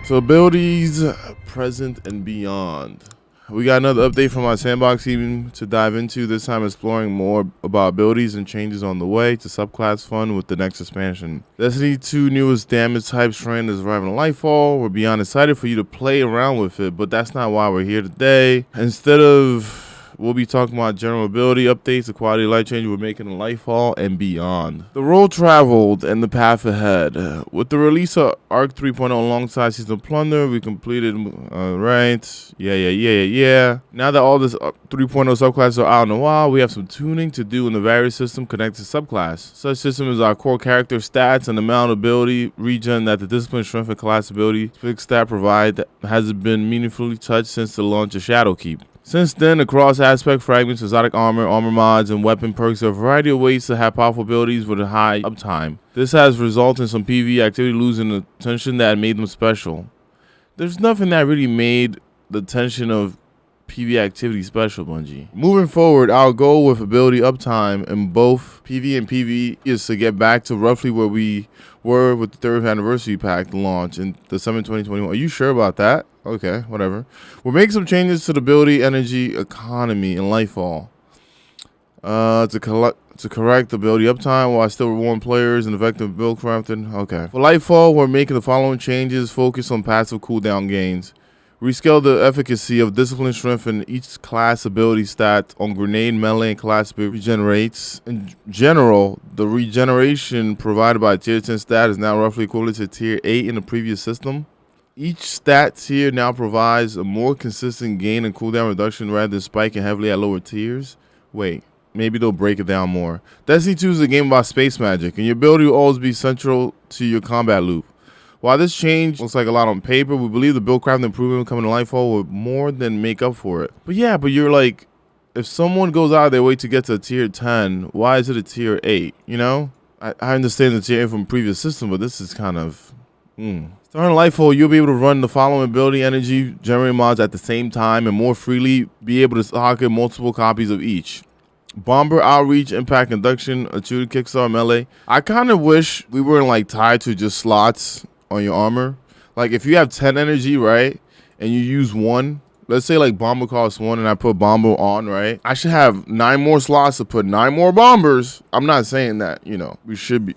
So abilities, present and beyond. We got another update from our Sandbox team to dive into, this time exploring more about abilities and changes on the way to subclass fun with the next expansion. Destiny 2 newest damage type strand is arriving in Lightfall. We're beyond excited for you to play around with it, but that's not why we're here today. We'll be talking about general ability updates, the quality of life change we're making in Lightfall and beyond. The road traveled and the path ahead. With the release of Arc 3.0 alongside Season Plunder, we completed, yeah. Now that all this 3.0 subclasses are out in the wild, we have some tuning to do in the various systems connected to subclass. Such system is our core character stats and the amount of ability regen that the discipline, strength, and class ability stat provide that hasn't been meaningfully touched since the launch of Shadowkeep. Since then, across aspect, fragments, exotic armor, armor mods, and weapon perks, there are a variety of ways to have powerful abilities with a high uptime. This has resulted in some PvE activity losing the tension that made them special. There's nothing that really made the tension of PvE activity special, Bungie. Moving forward, our goal with ability uptime in both PvE and PvE is to get back to roughly where we were with the 30th anniversary pack launch in December 2021. Are you sure about that? Okay, whatever. We're making some changes to the ability energy economy in Lightfall to correct the ability uptime while still rewarding players and effective buildcrafting. Okay. For Lightfall, we're making the following changes. Focus on passive cooldown gains. Rescale the efficacy of discipline, strength, and each class ability stat on grenade, melee, and class regenerates. In general, the regeneration provided by tier 10 stat is now roughly equivalent to tier 8 in the previous system. Each stat tier now provides a more consistent gain and cooldown reduction rather than spiking heavily at lower tiers. Wait, maybe they'll break it down more. Destiny 2 is a game about space magic, and your ability will always be central to your combat loop. While this change looks like a lot on paper, we believe the buildcrafting improvement coming to Lightfall will more than make up for it. But you're like, if someone goes out of their way to get to a tier 10, why is it a tier 8? You know? I understand the tier 8 from previous system, but this is kind of... Starting Lightfall, you'll be able to run the following ability energy generating mods at the same time and more freely be able to socket multiple copies of each. Bomber, Outreach, Impact, Induction, Attuned, Kickstart, Melee. I kind of wish we weren't like tied to just slots on your armor. Like if you have 10 energy, right, and you use one, let's say like Bomber costs 1 and I put Bomber on, right, I should have 9 more slots to put 9 more Bombers. I'm not saying that, you know, you should be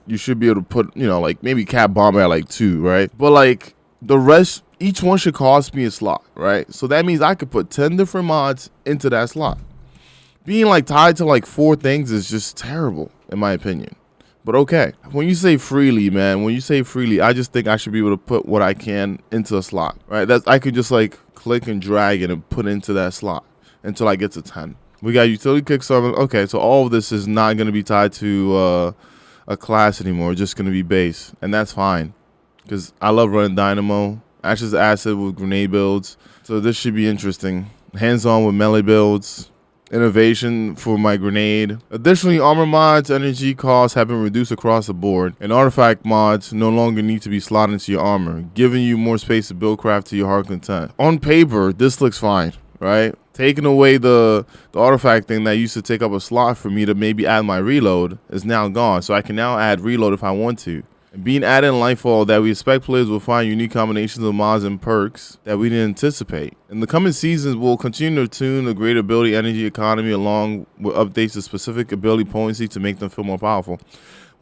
able to put, you know, like maybe cap Bomber at like 2, right, but like the rest, each one should cost me a slot, right? So that means I could put 10 different mods into that slot. Being like tied to like 4 things is just terrible in my opinion. But okay, when you say freely, man, I just think I should be able to put what I can into a slot, right? I could just like click and drag it and put into that slot until I get to 10. We got utility Kickstarter. Okay, so all of this is not going to be tied to a class anymore. It's just going to be base, and that's fine because I love running Dynamo. Ashes Acid with grenade builds, so this should be interesting. Hands-on with melee builds. Innovation for my grenade. Additionally, armor mods energy costs have been reduced across the board, and artifact mods no longer need to be slotted into your armor, giving you more space to build craft to your heart content. On paper, this looks fine, right? Taking away the artifact thing that used to take up a slot for me to maybe add my reload is now gone, so I can now add reload if I want to. And being added in Lightfall that we expect players will find unique combinations of mods and perks that we didn't anticipate. In the coming seasons, we'll continue to tune the great ability energy economy along with updates to specific ability potency to make them feel more powerful.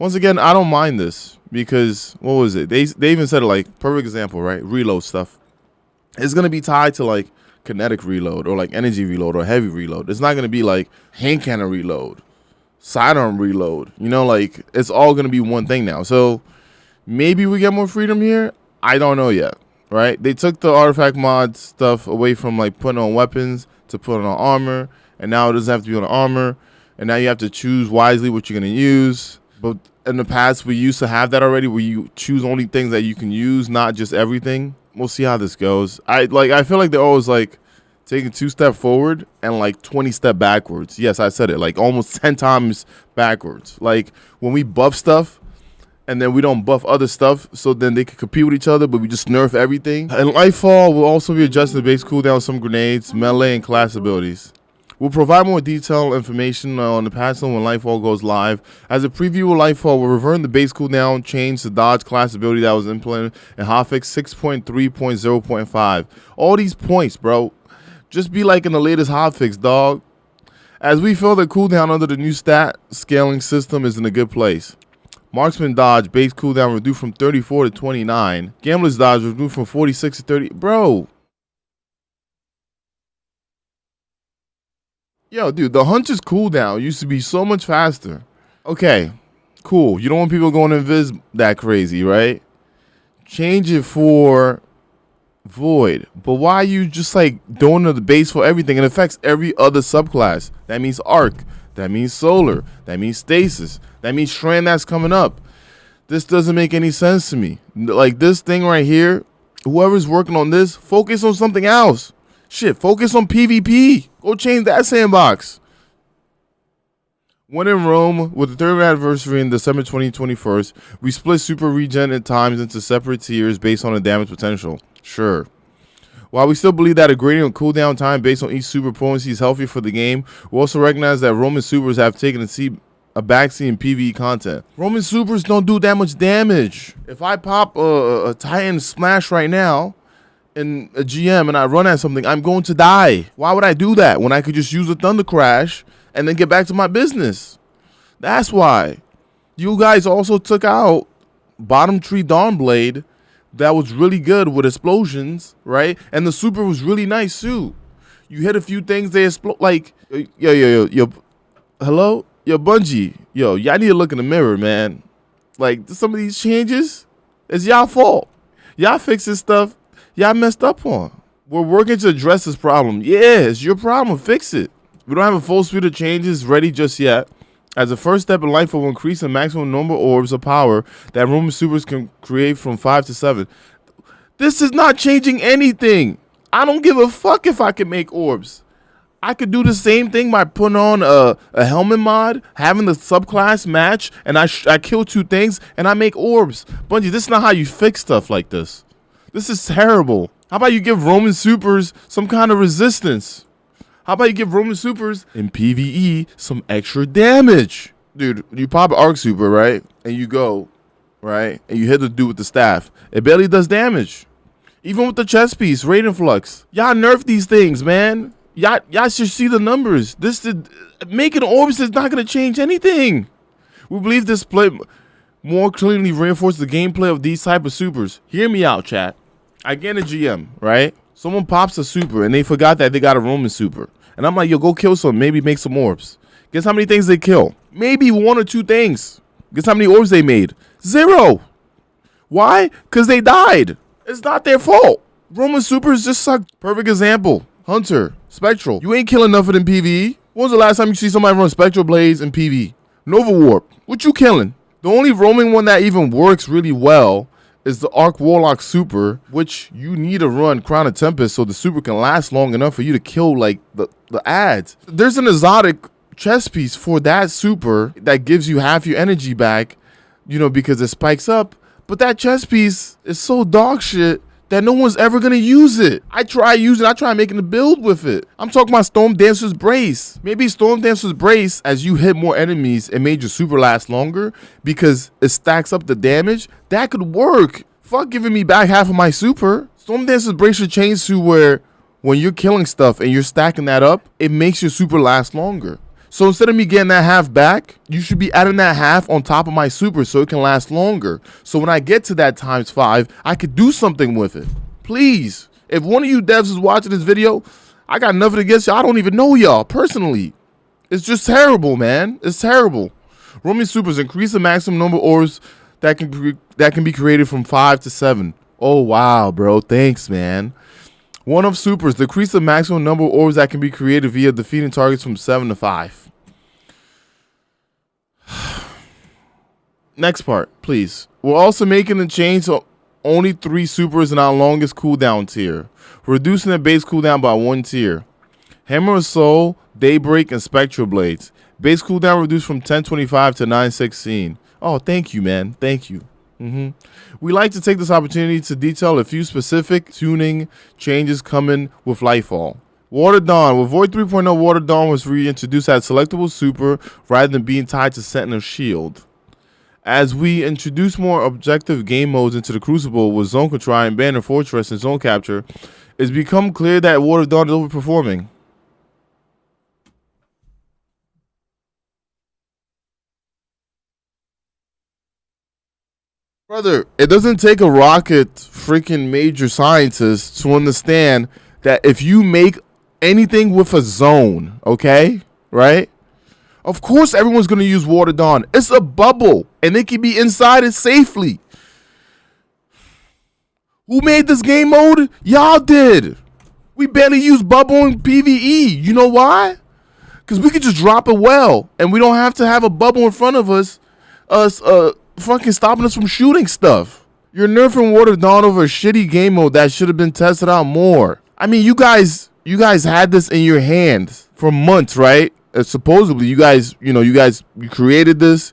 Once again, I don't mind this because, what was it? They even said it like, perfect example, right? Reload stuff. It's going to be tied to like kinetic reload or like energy reload or heavy reload. It's not going to be like hand cannon reload, sidearm reload. You know, like it's all going to be one thing now. So maybe we get more freedom here. I don't know yet, right? They took the artifact mod stuff away from like putting on weapons to put on armor, and now it doesn't have to be on armor, and now you have to choose wisely what you're gonna use. But in the past, we used to have that already, where you choose only things that you can use, not just everything. We'll see how this goes. I feel like they're always like taking 2 steps forward and like 20 steps backwards. Yes, I said it, like almost 10 times backwards. Like when we buff stuff, and then we don't buff other stuff, so then they can compete with each other, but we just nerf everything. And Lightfall will also be adjusting the base cooldown of some grenades, melee, and class abilities. We'll provide more detailed information on the patch when Lightfall goes live. As a preview of Lightfall, we're reverting the base cooldown change to dodge class ability that was implemented in hotfix 6.3.0.5. All these points, bro, just be like in the latest hotfix, dog. As we feel the cooldown under the new stat scaling system is in a good place. Marksman dodge base cooldown reduced from 34 to 29. Gambler's dodge reduced from 46 to 30. Bro. Yo, dude, the Hunter's cooldown used to be so much faster. Okay, cool. You don't want people going invis that crazy, right? Change it for Void. But why are you just like doing the base for everything? It affects every other subclass. That means Arc. That means Solar. That means Stasis. That means Strand that's coming up. This doesn't make any sense to me. Like this thing right here, whoever's working on this, focus on something else. Shit, focus on PvP. Go change that sandbox. When in Rome, with the 3rd anniversary in December 2021, we split super regen at times into separate tiers based on the damage potential. Sure. While we still believe that a gradient cooldown time based on each super potency is healthy for the game, we also recognize that Roman supers have taken a backseat in PvE content. Roman supers don't do that much damage. If I pop a Titan Smash right now, in a GM and I run at something, I'm going to die. Why would I do that when I could just use a Thunder Crash and then get back to my business? That's why. You guys also took out Bottom Tree Dawnblade that was really good with explosions, right? And the super was really nice too. You hit a few things, they explode. Like, yo, hello? Yo, Bungie, yo, y'all need to look in the mirror, man. Like, some of these changes, it's y'all fault. Y'all fix this stuff y'all messed up on. We're working to address this problem. Yeah, it's your problem. Fix it. We don't have a full suite of changes ready just yet. As a first step in life, we'll increase the maximum number of orbs of power that Roman supers can create from 5 to 7. This is not changing anything. I don't give a fuck if I can make orbs. I could do the same thing by putting on a helmet mod, having the subclass match, and I kill 2 things, and I make orbs. Bungie, this is not how you fix stuff like this. This is terrible. How about you give Roman supers some kind of resistance? How about you give Roman supers in PvE some extra damage? Dude, you pop an Arc super, right? And you go, right? And you hit the dude with the staff. It barely does damage. Even with the chest piece, Radiant Flux. Y'all nerf these things, man. Y'all should see the numbers. Making orbs is not going to change anything. We believe this split more cleanly reinforces the gameplay of these type of supers. Hear me out, chat. I get a GM, right? Someone pops a super and they forgot that they got a Roman super. And I'm like, yo, go kill some. Maybe make some orbs. Guess how many things they kill? Maybe 1 or 2 things. Guess how many orbs they made? 0. Why? Because they died. It's not their fault. Roman supers just suck. Perfect example. Hunter. Spectral. You ain't killing nothing in PvE. When was the last time you see somebody run Spectral Blades in PvE? Nova Warp. What you killing? The only roaming one that even works really well is the Arc Warlock super, which you need to run Crown of Tempest so the super can last long enough for you to kill like the ads. There's an exotic chest piece for that super that gives you half your energy back, you know, because it spikes up. But that chest piece is so dog shit that no one's ever gonna use it. I try making a build with it. I'm talking about Storm Dancer's Brace. Maybe Storm Dancer's Brace, as you hit more enemies, it made your super last longer because it stacks up the damage. That could work. Fuck giving me back half of my super. Storm Dancer's Brace should change to where when you're killing stuff and you're stacking that up, it makes your super last longer. So instead of me getting that half back, you should be adding that half on top of my super so it can last longer. So when I get to that ×5, I could do something with it. Please, if one of you devs is watching this video, I got nothing against y'all. I don't even know y'all personally. It's just terrible, man. It's terrible. Roman supers increase the maximum number of orbs that can be created from 5 to 7. Oh, wow, bro. Thanks, man. One of supers, decrease the maximum number of orbs that can be created via defeating targets from 7 to 5. Next part, please. We're also making the change to only 3 supers in our longest cooldown tier, reducing the base cooldown by 1 tier. Hammer of Soul, Daybreak, and Spectral Blades. Base cooldown reduced from 1025 to 916. Oh, thank you, man. Thank you. We like to take this opportunity to detail a few specific tuning changes coming with Lightfall. Water Dawn. With Void 3.0, Water Dawn was reintroduced as selectable super rather than being tied to Sentinel Shield. As we introduce more objective game modes into the Crucible with Zone Control, and Banner Fortress, and Zone Capture, it's become clear that Water Dawn is overperforming. Brother, it doesn't take a rocket freaking major scientist to understand that if you make anything with a zone, okay, right? Of course, everyone's going to use Water Dawn. It's a bubble, and it can be inside it safely. Who made this game mode? Y'all did. We barely use bubble in PvE. You know why? Because we could just drop a well, and we don't have to have a bubble in front of us, fucking stopping us from shooting stuff. You're nerfing Water Dawn over a shitty game mode that should have been tested out more. I mean, you guys had this in your hands for months, right? Supposedly, you created this.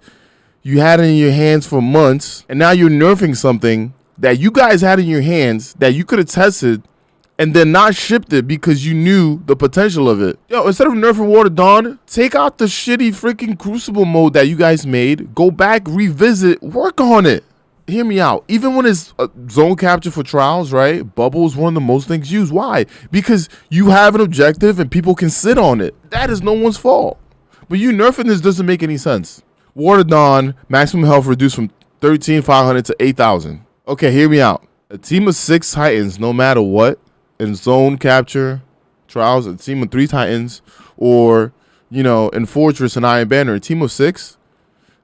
You had it in your hands for months, and now you're nerfing something that you guys had in your hands that you could have tested and then not shipped it because you knew the potential of it. Yo, instead of nerfing Water Dawn, take out the shitty freaking Crucible mode that you guys made. Go back, revisit, work on it. Hear me out. Even when it's zone capture for trials, right? Bubble is one of the most things used. Why? Because you have an objective and people can sit on it. That is no one's fault. But you nerfing this doesn't make any sense. Water Dawn, maximum health reduced from 13,500 to 8,000. Okay, hear me out. A team of 6 Titans, no matter what, in zone capture trials, a team of 3 Titans, or, in Fortress and Iron Banner, a team of 6.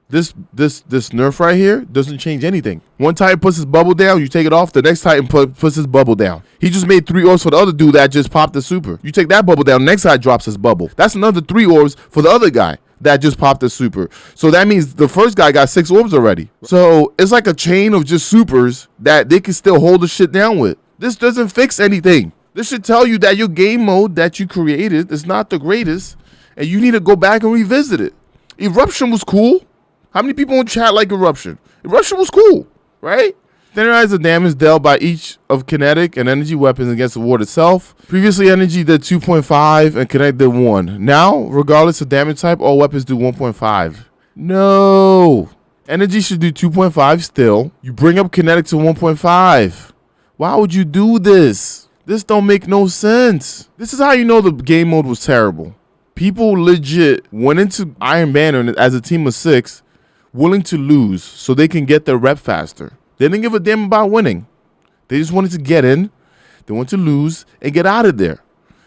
This nerf right here doesn't change anything. One Titan puts his bubble down, you take it off. The next Titan puts his bubble down. He just made 3 orbs for the other dude that just popped the super. You take that bubble down, next guy drops his bubble. That's another 3 orbs for the other guy that just popped the super. So that means the first guy got 6 orbs already. So it's like a chain of just supers that they can still hold the shit down with. This doesn't fix anything. This should tell you that your game mode that you created is not the greatest, and you need to go back and revisit it. Eruption was cool. How many people in chat like Eruption? Eruption was cool, right? Standardize the damage dealt by each of kinetic and energy weapons against the ward itself. Previously, energy did 2.5 and kinetic did 1. Now, regardless of damage type, all weapons do 1.5. No. Energy should do 2.5 still. You bring up kinetic to 1.5. Why would you do this? This don't make no sense. This is how you know the game mode was terrible. People legit went into Iron Banner as a team of 6, willing to lose so they can get their rep faster. They didn't give a damn about winning. They just wanted to get in. They wanted to lose and get out of there.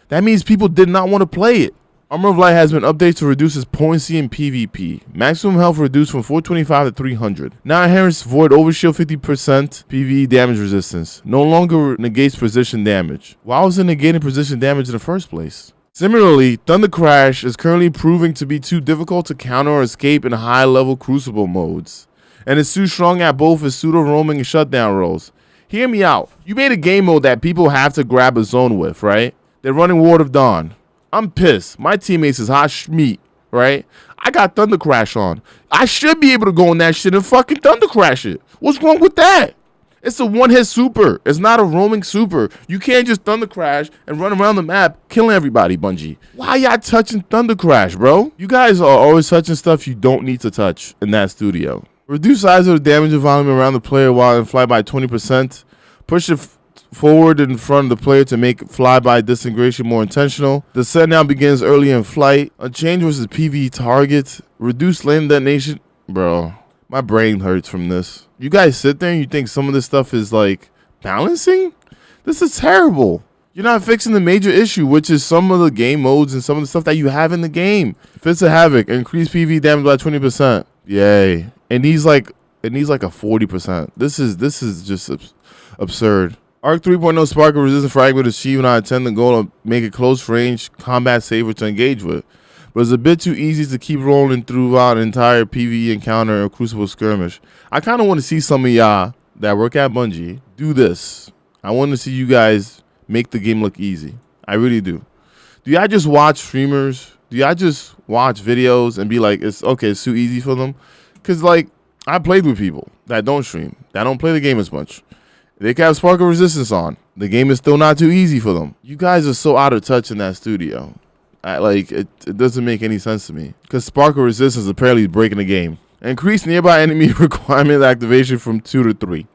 That means people did not want to play it. Armor of Light has been updated to reduce its potency in PvP. Maximum health reduced from 425 to 300. Now inherits Void Overshield 50% PvE damage resistance. No longer negates precision damage. Why was it negating precision damage in the first place? Similarly, Thunder Crash is currently proving to be too difficult to counter or escape in high-level Crucible modes, and is too strong at both its pseudo-roaming and shutdown roles. Hear me out. You made a game mode that people have to grab a zone with, right? They're running Ward of Dawn. I'm pissed. My teammates is hot schmeat, right? I got Thunder Crash on. I should be able to go in that shit and fucking Thunder Crash it. What's wrong with that? It's a one-hit super. It's not a roaming super. You can't just Thunder Crash and run around the map killing everybody, Bungie. Why y'all touching Thunder Crash, bro? You guys are always touching stuff you don't need to touch in that studio. Reduce size of the damage and volume around the player while in fly by 20%. Push it forward in front of the player to make flyby disintegration more intentional. The set now begins early in flight. A change versus PvE targets. Reduce lane detonation. Bro, my brain hurts from this. You guys sit there and you think some of this stuff is like balancing? This is terrible. You're not fixing the major issue, which is some of the game modes and some of the stuff that you have in the game. Fits a Havoc. Increase PvE damage by 20%. Yay. It needs like a 40%. This is just absurd. Arc 3.0 Sparkle Resistant Fragment is achieving our intended goal to make a close range combat saver to engage with, but it's a bit too easy to keep rolling throughout an entire PvE encounter or Crucible skirmish. I kind of want to see some of y'all that work at Bungie do this. I want to see you guys make the game look easy. I really do. Do y'all just watch streamers? Do y'all just watch videos and be like, it's too easy for them? Because, like, I played with people that don't stream, that don't play the game as much. They can have Sparkle Resistance on. The game is still not too easy for them. You guys are so out of touch in that studio. It doesn't make any sense to me. Because Sparkle Resistance is apparently breaking the game. Increase nearby enemy requirement activation from 2 to 3.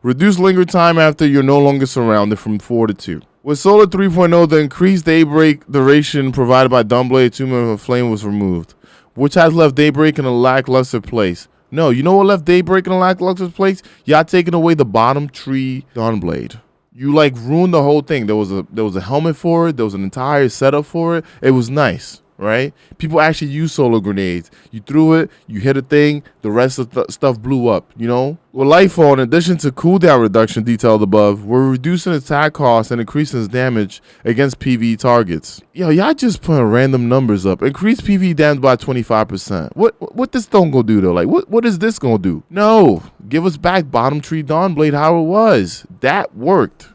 Reduce linger time after you're no longer surrounded from 4 to 2. With Solar 3.0, the increased daybreak duration provided by Dumbblade Tomb of Flame was removed, which has left Daybreak in a lackluster place. No, you know what left Daybreak in a lackluster place? Y'all taking away the bottom tree Dawnblade. You like ruined the whole thing. There was a helmet for it. There was an entire setup for it. It was nice, right? People actually use solar grenades. You threw it, you hit a thing, the rest of the stuff blew up, you know? With Lightfall, in addition to cooldown reduction detailed above, we're reducing attack costs and increasing its damage against PvE targets. Yo, y'all just putting random numbers up. Increase PvE damage by 25%. What this don't gonna do though? Like, what is this gonna do? No, give us back bottom tree Dawnblade how it was. That worked.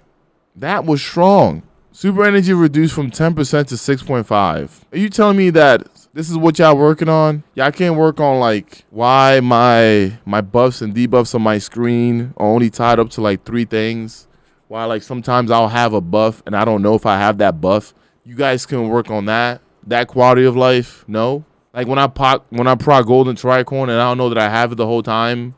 That was strong. Super energy reduced from 10% to 6.5. Are you telling me that this is what y'all working on? Y'all can't work on like why my buffs and debuffs on my screen are only tied up to like 3 things? Why like sometimes I'll have a buff and I don't know if I have that buff. You guys can work on that quality of life? No. Like when I proc golden tricorn and I don't know that I have it the whole time,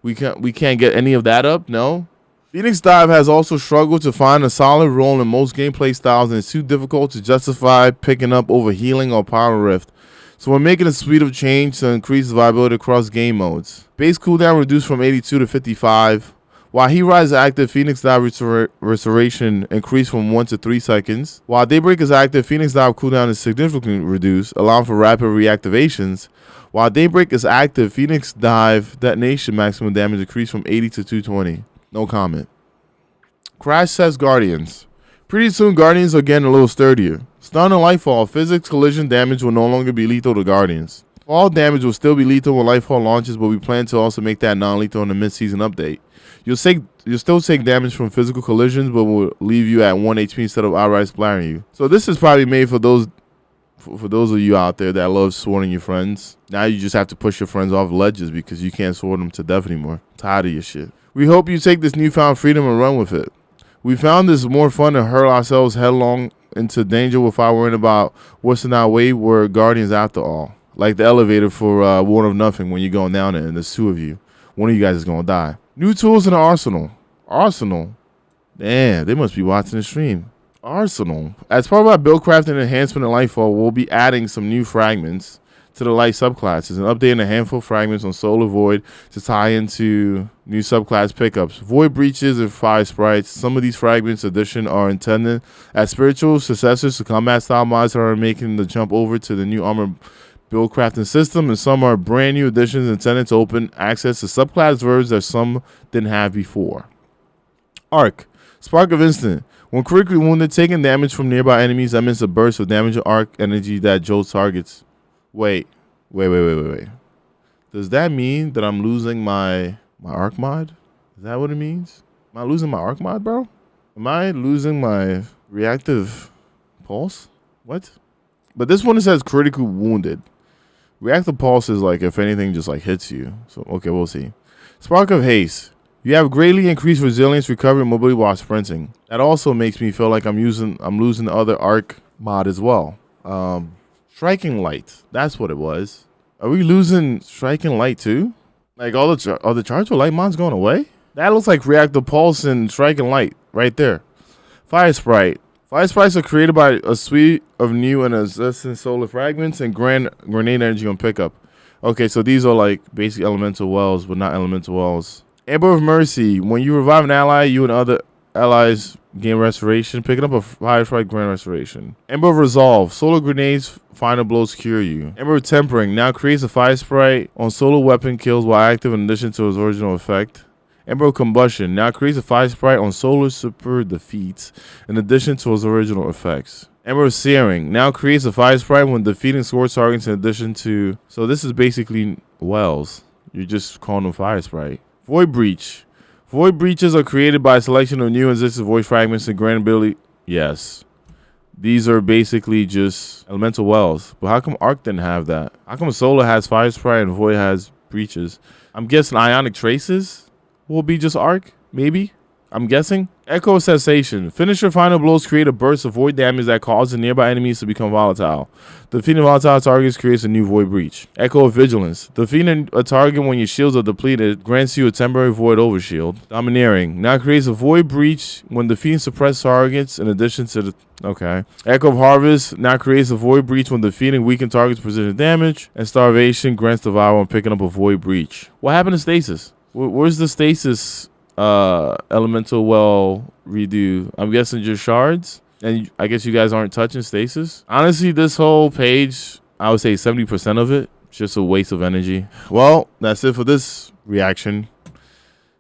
we can't get any of that up? No. Phoenix Dive has also struggled to find a solid role in most gameplay styles, and it's too difficult to justify picking up over healing or power rift. So we're making a suite of change to increase viability across game modes. Base cooldown reduced from 82 to 55. While Heat Rise is active, Phoenix Dive restoration increased from 1 to 3 seconds. While Daybreak is active, Phoenix Dive cooldown is significantly reduced, allowing for rapid reactivations. While Daybreak is active, Phoenix Dive detonation maximum damage increased from 80 to 220. No comment. Crash says Guardians. Pretty soon, Guardians are getting a little sturdier. Stun and Lightfall, physics collision damage will no longer be lethal to Guardians. Fall damage will still be lethal when Lightfall launches, but we plan to also make that non-lethal in the mid-season update. You'll still take damage from physical collisions, but will leave you at 1 HP instead of outright splattering you. So this is probably made for those of you out there that love swording your friends. Now you just have to push your friends off ledges because you can't sword them to death anymore. Tired of your shit. We hope you take this newfound freedom and run with it. We found this more fun to hurl ourselves headlong into danger without worrying about what's in our way. We're Guardians after all. Like the elevator for War of Nothing when you're going down there and there's 2 of you. One of you guys is going to die. New tools in the arsenal. Arsenal? Damn, they must be watching the stream. Arsenal. As part of our Buildcrafting enhancement in Lightfall, we'll be adding some new fragments to the light subclasses and updating a handful of fragments on Solar Void to tie into new subclass pickups. Void Breaches and Fire Sprites. Some of these fragments addition are intended as spiritual successors to combat style mods that are making the jump over to the new armor Buildcrafting system, and some are brand new additions intended to open access to subclass verbs that some didn't have before. Arc. Spark of Instant. When critically wounded, taking damage from nearby enemies emits a burst of damage or arc energy that jolts targets. Wait. Does that mean that I'm losing my arc mod? Is that what it means? Am I losing my arc mod, bro? Am I losing my reactive pulse? What? But this one says critically wounded. Reactive pulse is like if anything just like hits you. So okay, we'll see. Spark of Haste. You have greatly increased resilience, recovery, and mobility while sprinting. That also makes me feel like I'm losing the other arc mod as well. Striking Light. That's what it was. Are we losing Striking Light too? Like all the chargeable light mods going away? That looks like Reactive Pulse and Striking Light right there. Fire Sprite. Fire Sprites are created by a suite of new and existing solar fragments and grenade energy on pickup. Okay, so these are like basic elemental wells, but not elemental wells. Amber of Mercy. When you revive an ally, you and other allies gain restoration. Picking up a Fire Sprite grant restoration. Amber of Resolve. Solar grenades, final blows cure you. Amber of Tempering. Now creates a Fire Sprite on solar weapon kills while active in addition to its original effect. Amber of Combustion. Now creates a Fire Sprite on solar super defeats in addition to its original effects. Amber of Searing. Now creates a Fire Sprite when defeating score targets in addition to... So this is basically wells. You're just calling them Fire Sprite. Void Breach. Void Breaches are created by a selection of new and existing void fragments and grant ability. Yes. These are basically just elemental wells. But how come Arc didn't have that? How come Solar has Fire Sprite and Void has Breaches? I'm guessing Ionic Traces will be just Arc, maybe? I'm guessing. Echo Cessation. Finish your final blows create a burst of void damage that causes nearby enemies to become volatile. Defeating volatile targets creates a new void breach. Echo of Vigilance. Defeating a target when your shields are depleted grants you a temporary void overshield. Domineering. Now creates a void breach when defeating suppressed targets in addition to the... Okay. Echo of Harvest. Now creates a void breach when defeating weakened targets precision damage. And Starvation grants Devour when picking up a void breach. What happened to Stasis? Where's the Stasis elemental well redo? I'm guessing just shards, and I guess you guys aren't touching Stasis. Honestly, this whole page, I would say 70% of it just a waste of energy. Well, that's it for this reaction.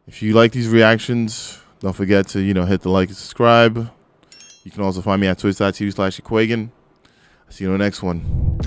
If you like these reactions, don't forget to hit the like and subscribe. You can also find me at twitch.tv/Ekuegan. See you in the next one.